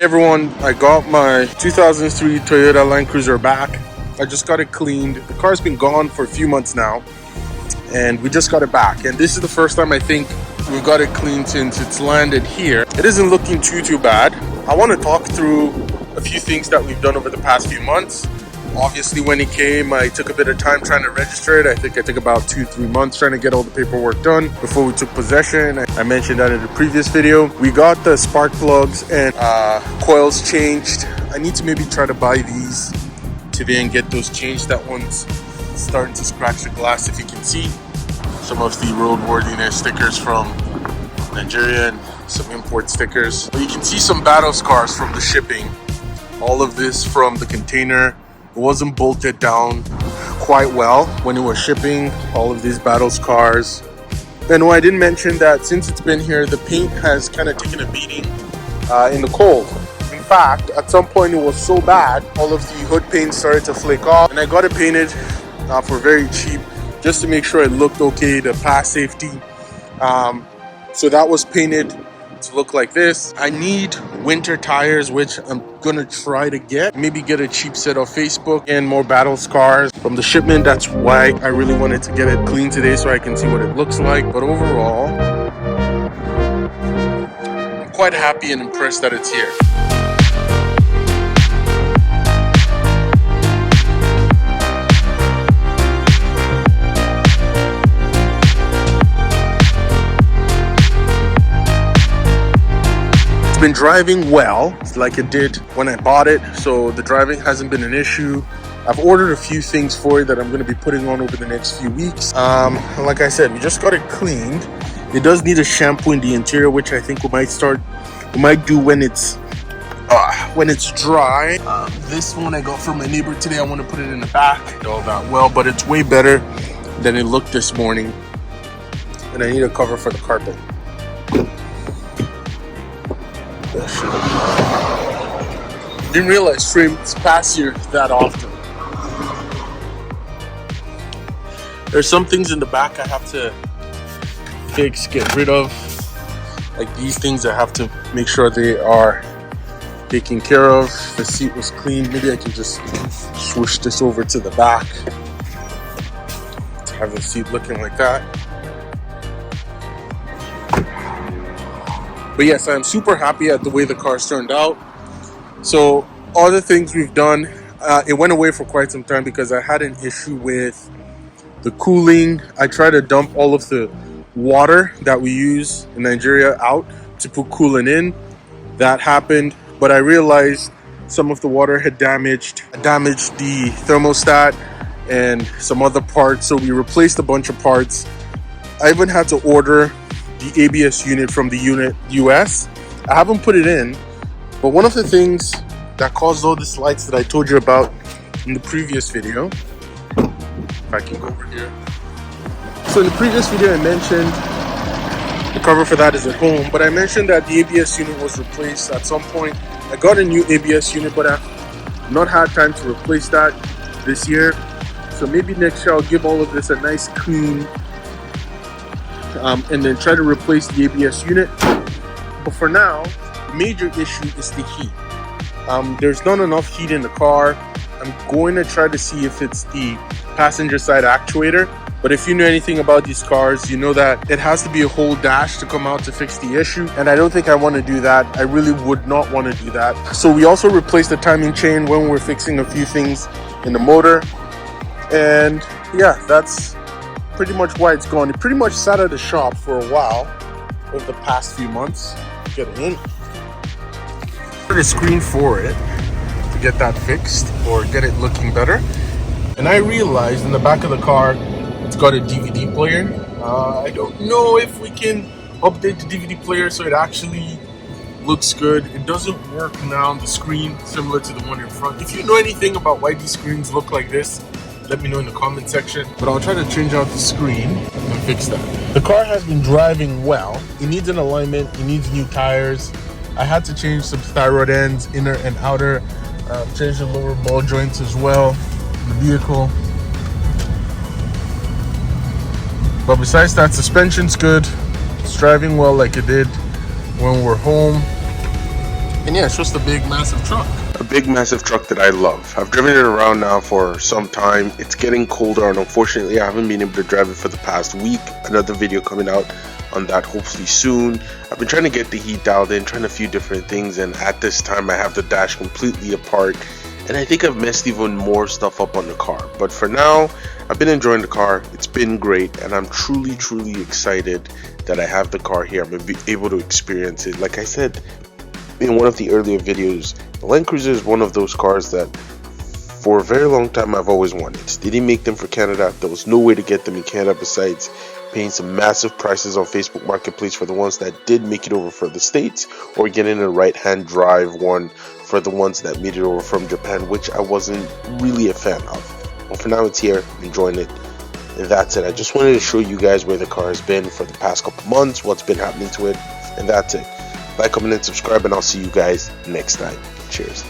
Hey everyone, I got my 2003 Toyota Land Cruiser back. I just got it cleaned. The car's been gone for a few months now, and we just got it back. And this is the first time I think we've got it cleaned since it's landed here. It isn't looking too bad. I want to talk through a few things that we've done over the past few months. Obviously, when it came, I took a bit of time trying to register it. I think I took about 2-3 months trying to get all the paperwork done before we took possession. I mentioned that in the previous video. We got the spark plugs and coils changed. I need to maybe try to buy these today and get those changed. That one's starting to scratch the glass, if you can see. Some of the roadworthiness stickers from Nigeria and some import stickers. But you can see some battle scars from the shipping. All of this from the container. It wasn't bolted down quite well when it was shipping. All of these battle scars. And I didn't mention that since it's been here, the paint has kind of taken a beating in the cold. In fact, at some point it was so bad, all of the hood paint started to flake off, and I got it painted for very cheap just to make sure it looked okay to pass safety. So that was painted to look like this. I need winter tires, which I'm gonna try to get. Maybe get a cheap set off Facebook and more battle scars from the shipment. That's why I really wanted to get it clean today so I can see what it looks like. But overall, I'm quite happy and impressed that it's here. Been driving well like it did when I bought it, so the driving hasn't been an issue. I've ordered a few things for it that I'm going to be putting on over the next few weeks. Like I said, we just got it cleaned. It does need a shampoo in the interior, which I think we might do when it's dry. This one I got from my neighbor today. I want to put it in the back. All that well, but it's way better than it looked this morning. And I need a cover for the carpet. Didn't realize frames pass here that often. There's some things in the back I have to fix, get rid of. Like these things I have to make sure they are taken care of. The seat was clean. Maybe I can just swoosh this over to the back to have the seat looking like that. But yes, I'm super happy at the way the car's turned out. So all the things we've done, it went away for quite some time because I had an issue with the cooling. I tried to dump all of the water that we use in Nigeria out to put coolant in. That happened, but I realized some of the water had damaged the thermostat and some other parts. So we replaced a bunch of parts. I even had to order the ABS unit from the US. I haven't put it in, but one of the things that caused all these lights that I told you about in the previous video, if I can go over here. So in the previous video I mentioned the cover for that is at home, but I mentioned that the ABS unit was replaced at some point. I got a new ABS unit, but I've not had time to replace that this year. So maybe next year I'll give all of this a nice clean and then try to replace the ABS unit. But for now, the major issue is the heat. There's not enough heat in the car. I'm going to try to see if it's the passenger side actuator. But if you know anything about these cars, you know that it has to be a whole dash to come out to fix the issue. And I don't think I want to do that. I really would not want to do that. So we also replaced the timing chain when we're fixing a few things in the motor. And yeah, that's pretty much why it's gone. It pretty much sat at the shop for a while over the past few months. Get it in. Put a screen for it to get that fixed or get it looking better. And I realized in the back of the car, it's got a DVD player. I don't know if we can update the DVD player so it actually looks good. It doesn't work now on the screen similar to the one in front. If you know anything about why these screens look like this, let me know in the comment section. But I'll try to change out the screen and fix that. The car has been driving well. It needs an alignment. It needs new tires. I had to change some thyroid ends, inner and outer. Change the lower ball joints as well in the vehicle. But besides that, suspension's good. It's driving well like it did when we were home. And yeah, it's just a big, massive truck. A big, massive truck that I love. I've driven it around now for some time. It's getting colder, and unfortunately, I haven't been able to drive it for the past week. Another video coming out on that hopefully soon. I've been trying to get the heat dialed in, trying a few different things, and at this time, I have the dash completely apart. And I think I've messed even more stuff up on the car. But for now, I've been enjoying the car. It's been great, and I'm truly excited that I have the car here. I'm going to be able to experience it. Like I said in one of the earlier videos, the Land Cruiser is one of those cars that for a very long time I've always wanted. They didn't make them for Canada. There was no way to get them in Canada besides paying some massive prices on Facebook Marketplace for the ones that did make it over for the States, or getting a right-hand drive one for the ones that made it over from Japan, which I wasn't really a fan of. Well, for now it's here, I'm enjoying it, and that's it. I just wanted to show you guys where the car has been for the past couple months, what's been happening to it, and that's it. Like, comment, and subscribe, and I'll see you guys next time. Cheers.